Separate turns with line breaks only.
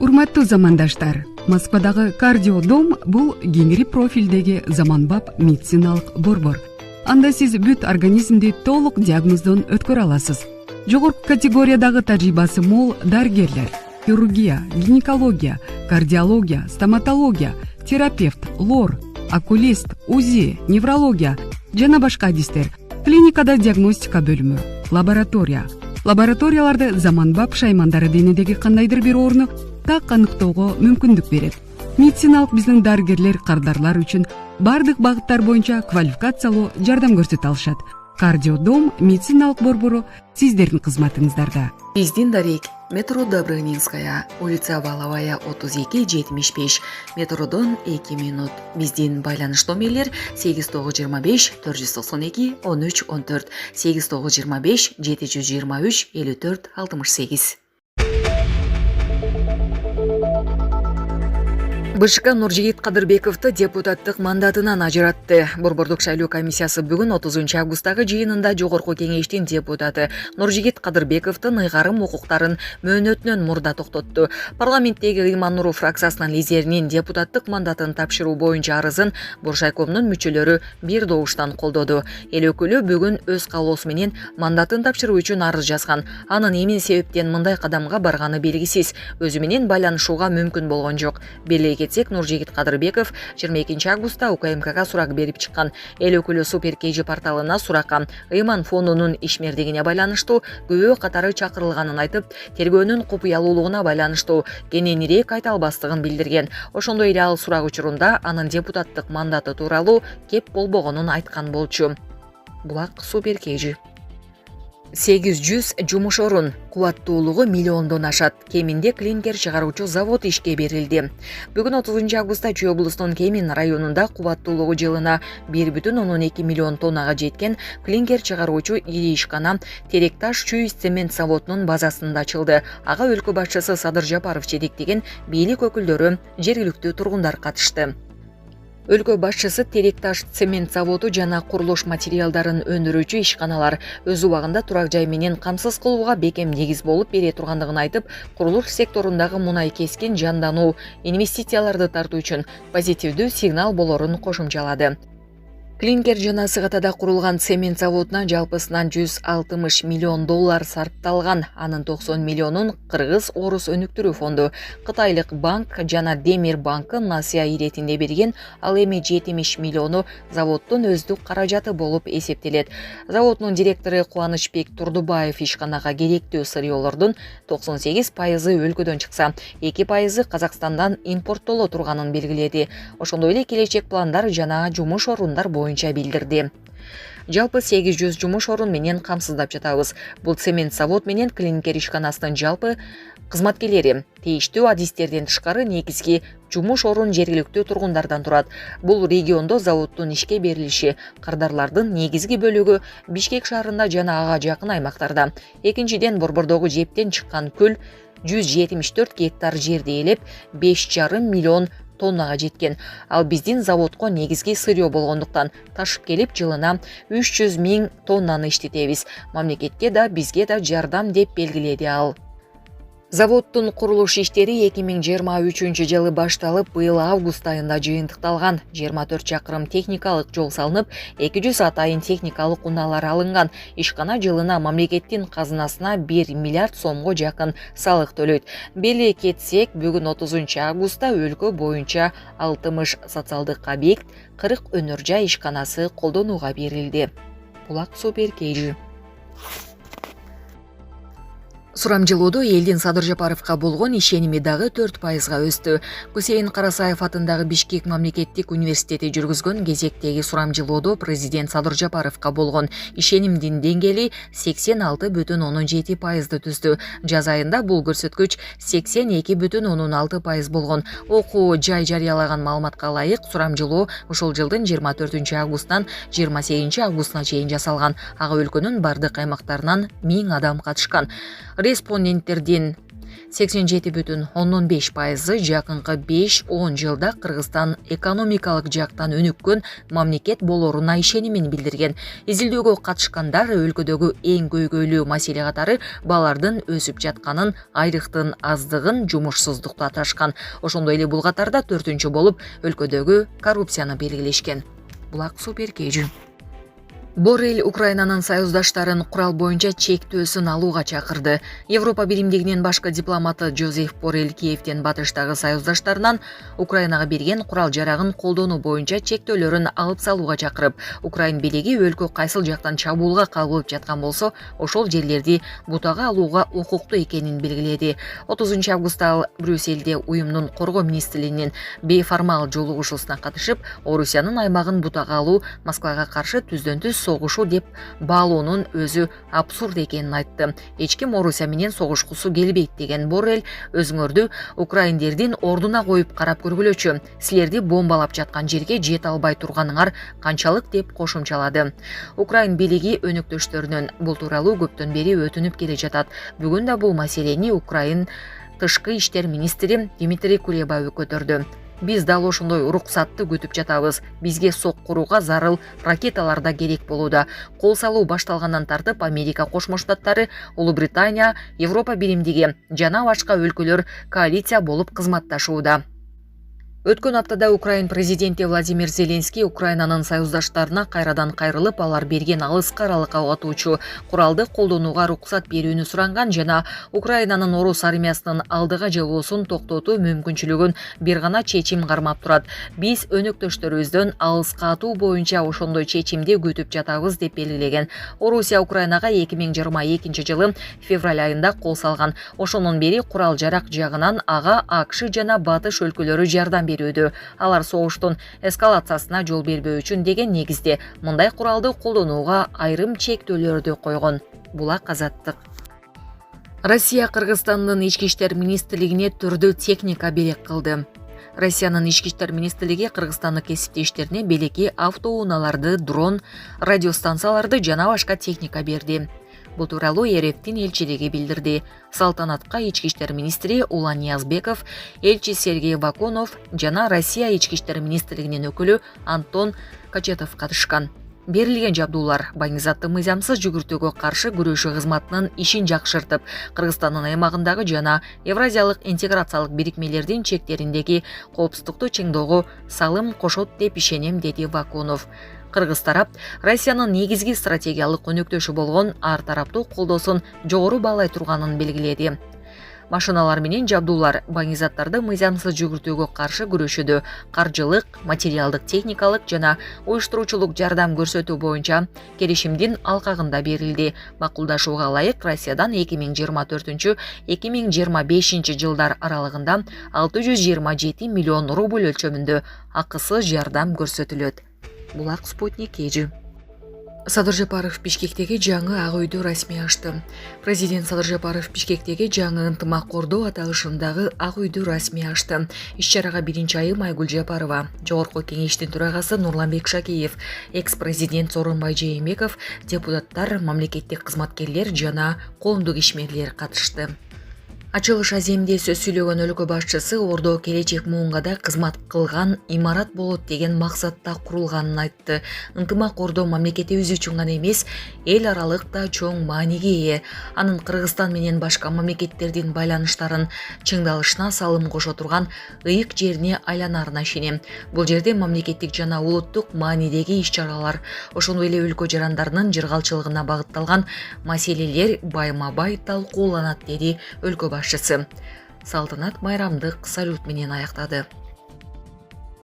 Урматтуу замандаштар, Москвадагы кардиодом бул кеңири профилдеги заманбап медициналык борбор. Анда сиз бүт организмди толук диагноздон өткөрө аласыз. Жогорку категориядагы тажрыйбасы мол дарыгерлер, хирургия, гинекология, кардиология, стоматология, терапевт, лор, окулист, УЗИ, неврология жана башка адистер, клиникада диагностика бөлүмү, лаборатория. Лабораторияларды заманбап шаймандары денедеги кандайдыр бир орну так аныктоого мүмкүндүк берет. Медициналык биздин дарыгерлер кардарлар үчүн бардык багыттар боюнча квалификациялуу жардам көрсөтө алышат. Кардиодом медициналык борбору сиздердин кызматыңыздарда.
Биздин дарек метро Добрынинская, улица Балавая 32-75, метродон 2 минут. Биздин байланыш номерлер 8925 492 1314, 8925 723 54 68. БШК Нуржигит Кадырбековду депутаттык мандатынан ажыратты. Борбордук шайлоо комиссиясы бүгүн 30 августтагы жыйынында жогорку кеңештин депутаты Нуржигит Кадырбековдун ыйгарым укуктарын мөөнөтүнөн мурда токтотту. Парламенттеги Ыйман Нуров фракциясынын лидеринин депутаттык мандатын тапшыруу боюнча арызын Боршайкомдун мүчөлөрү бир добуштан колдоду. Эл өкүлү бүгүн өз каалоосу менен мандатын тапшыруу үчүн арыз жазган. Анын эмне себептен мындай кадамга барганы белгисиз. Өзү менен байланышууга мүмкүн болгон жок. Нуржигит Кадырбеков 22 августта УКМКга сурак берип чыккан. Эл өкүлү Супер KG порталына суракка Ыйман фондунун ишмердигине байланыштуу күбө катары чакырылганын айтып, тергөөнүн купуялуулугуна байланыштуу кененирээк айта албастыгын билдирген. Ошондой эле ал сурак учурунда анын депутаттык мандаты тууралуу кеп болбогонун айткан болчу. Булак Супер KG 800 жумуш орун, кубаттуулугу миллиондон ашат. Кеминде клинкер чыгаруучу завод ишке берилди. Бүгүн 30 августта Чүй облусунун Кемин районунда кубаттуулугу жылына 1,2 миллион тоннага жеткен клинкер чыгаруучу ири ишкана Теректаш Чүй цемент заводунун базасында ачылды. Ага өлкө башчысы Садыр Жапаров жетектеген бийлик өкүлдөрү, жергиликтүү тургундар катышты. Өлкө башчысы Теректаш цемент заводу жана курулуш материалдарын өндүрүүчү ишканалар өз убагында турак жай менен камсыз кылууга бекем негиз болуп бере тургандыгын айтып, курулуш секторундагы мунай кескин жандануу, инвестицияларды тартуу үчүн позитивдүү сигнал болорун кошумчалады. Клинкер жана сыгатада курулган цемент заводуна жалпысынан $160 миллион сарпталган. Анын 90 миллионун Кыргыз Орус өнүктүрүү фонду, Кытайлык банк жана Демир банкы насыя иретинде берген, ал эми 70 миллиону заводдун өздүк каражаты болуп эсептелет. Заводдун директору Кубанычбек Турдубаев ишканага керектүү сырьёолордун 98% өлкөдөн чыкса, 2% Казакстандан импорттоло турганын белгиледи. Ошондой эле келечек пландар жана жумуш орундар боюнча билдирди. Жалпы 800 жумуш орун менен камсыздап жатабыз. Бул цемент завод менен клинкер ишканасынын жалпы кызматкерлери, тийиштүү адистерден тышкары негизги жумуш орун жергиликтүү тургундардан турат. Бул региондо заводдун ишке берилиши кардарлардын негизги бөлүгү Бишкек шаарында жана ага жакын аймактарда. Экинчиден, борбордогу жептен чыккан күл 174 гектар жерди ээлеп 5,5 миллион тоннага жеткен. Ал биздин заводко негизги сырьё болгондуктан ташып келип жылына 300 000 тоннаны иштетебиз. Мамлекетке да бизге да жардам деп белгиледи ал. Заводдун курулуш иштери 2023 жылы башталып, быйыл август айында жыйынтыкталган. 24 чакырым техникалык жол салынып, 200 атайын техникалык унаалар алынган. Ишкана жылына мамлекеттин казынасына 1 миллиард сомго жакын салык төлөйт. Бели кетсек, бүгүн 30 августта өлкө боюнча 60 социалдык объект, 40 өнөр жай ишканасы колдонууга берилди. Булак Супер KG. Сурамжылоодо элдин Садыр Жапаровго болгон ишеними дагы 4%га өстү. Гусейн Карасаев атындагы Бишкек мамлекеттик университети жүргүзгөн кезектеги сурамжылоодо президент Садыр Жапаровго болгон ишенимдин деңгээли 86,7%ды түздү. Жаз айында бул көрсөткүч 82,6% болгон. Окуу жай жарыялаган маалыматка ылайык, сурамжылоо ушул жылдын 24 августунан 28 августуна чейин жасалган. Ага өлкөнүн бардык аймактарынан 1000 адам катышкан. Респонденттердин 87,5% жакынкы 5-10 жылда Кыргызстан экономикалык жактан өнүккөн мамлекет болоруна ишенимин билдирген. Изилдөөгө катышкандар өлкөдөгү эң көйгөйлүү маселе катары балардын өсүп жатканын, айрыктын аздыгын, жумушсуздукту аташкан. Ошондой эле бул катарда 4-чү болуп өлкөдөгү коррупцияны белгилешкен. Булак Суперкежи. Боррель Украинанын союздаштарын курал боюнча чектөөсүн алууга чакырды. Европа биримдигинин башкы дипломаты Жозеф Боррель Киевден батыштагы союздаштарынан Украинага берген курал жарагын колдонуу боюнча чектөөлөрүн алып салууга чакырып, Украин бийлиги өлкө кайсыл жактан чабуулга кабылып жаткан болсо, ошол жерлерди бутага алууга укуктуу экенин белгиледи. 30 августта ал Брюссельде уюмдун коргоо министрлигинин бейформал жолугушуусуна катышып, Орусиянын аймагын бутага алуу Москвага каршы түздөн-түз согушу деп баалоонун өзү абсурд экенин айтты. Эч ким Орусия менен согушкусу келбейт деген Боррель өзүңөрдү украиндердин ордуна коюп карап көргүлөчү. Силерди бомбалап жаткан жерге жете албай турганыңар канчалык деп кошумчалады. Украин бийлиги өнөктөштөрүнөн бул тууралуу көптөн бери өтүнүп келе жатат. Бүгүн да бул маселени Украин тышкы иштер министри Дмитрий Кулеба көтөрдү. Биз дал ошондой уруксатты күтүп жатабыз. Бизге сок курууга зарыл ракеталар да керек болууда. Кол салуу башталгандан тартып Америка Кошмо Штаттары, Улуу Британия, Европа биримдиги жана башка өлкөлөр коалиция болуп кызматташууда. Өткөн аптада Украин президенти Владимир Зеленский Украинанын союздаштарына кайрадан кайрылып, алар берген алыска аралыкка отуучу куралды колдонууга руксат берүүнү суранган жана Украинанын орус армиясынын алдыга жылуусун токтотуу мүмкүнчүлүгүн бир гана чечим кармап турат. Биз өнөктөштөрүбүздөн алыска атуу боюнча ошондой чечимди күтүп жатабыз деп белгилеген. Орусия Украинага 2022 жылы февраль айында кол салган. Ошондон бери курал жарак жагынан ага АКШ жана батыш өлкөлөрү жардам берүүдө. Алар согуштун эскалациясына жол бербөө үчүн деген негизде мындай куралды колдонууга айрым чектөөлөрдү койгон. Булак Азаттык. Россия Кыргызстандын ички иштер министрлигине түрдүү техника белек кылды. Россиянын ички иштер министрлиги Кыргызстандын кесиптештерине белеки автоунааларды, дрон, радиостанцияларды жана башка техника берди. Бул тууралуу РФтин элчилиги билдирди. Салтанатка ички иштер министри Улан Ниязбеков, элчи Сергей Бакунов жана Россия ички иштер министрлигинин өкүлү Антон Качетов катышкан. Берилген жабдуулар баңизатты мыйзамсыз жүгүртүүгө каршы күрөшүү кызматынын ишин жакшыртып, Кыргызстандын аймагындагы жана Евразиялык интеграциялык бирикмелердин чектериндеги коопсуздукту чыңдоого салым кошот деп ишенем, деди Бакунов. Кыргыз тарап Россиянын негизги стратегиялык өнөктөшү болгон ар тараптуу колдоосун жогору баалай турганын белгиледи. Машиналар менен жабдуулар баңизаттарды мыйзамсыз жүгүртүүгө каршы күрөшүүдө каржылык, материалдык, техникалык жана уюштуруучулук жардам көрсөтүү боюнча келишимдин алкагында берилди. Макулдашууга ылайык Россиядан 2024-2025 жылдар аралыгында 627 миллион рубль өлчөмүндө акысыз жардам көрсөтүлөт. Булак Спутник Кежи. Садыр Жапаров Бишкектеги жаңы Ак үйдү расмий ачты. Президент Садыр Жапаров Бишкектеги жаңы ынтымак кордоо аталышындагы Ак үйдү расмий ачты. Иш-чарага биринчи айым Айгүл Жапарова, Жогорку кеңештин төрагасы Нурланбек Шакиев, экс-президент Сооронбай Жээнбеков, депутаттар, мамлекеттик кызматкерлер жана коомдук ишмерлер катышты. Ачылыш аземде сөз сүйлөгөн өлкө башчысы Ордо келечек муунгада кызмат кылган имарат болот деген максатта курулганын айтты. Ынтымак кордоо мамлекетибиз үчүн гана эмес, эл аралык да чоң мааниге ээ. Анын Кыргызстан менен башка мамлекеттердин байланыштарын чыңдалышына салым кошо турган ыйык жерине айланарына ишенем. Бул жерде мамлекеттик жана улуттук маанидеги иш-чаралар, ошондой эле өлкө жарандарынын жыргалчылыгына багытталган маселелер байма-бай талкууланат, деди өлкө башчысы. Салтанат майрамдык салют менен аяктады.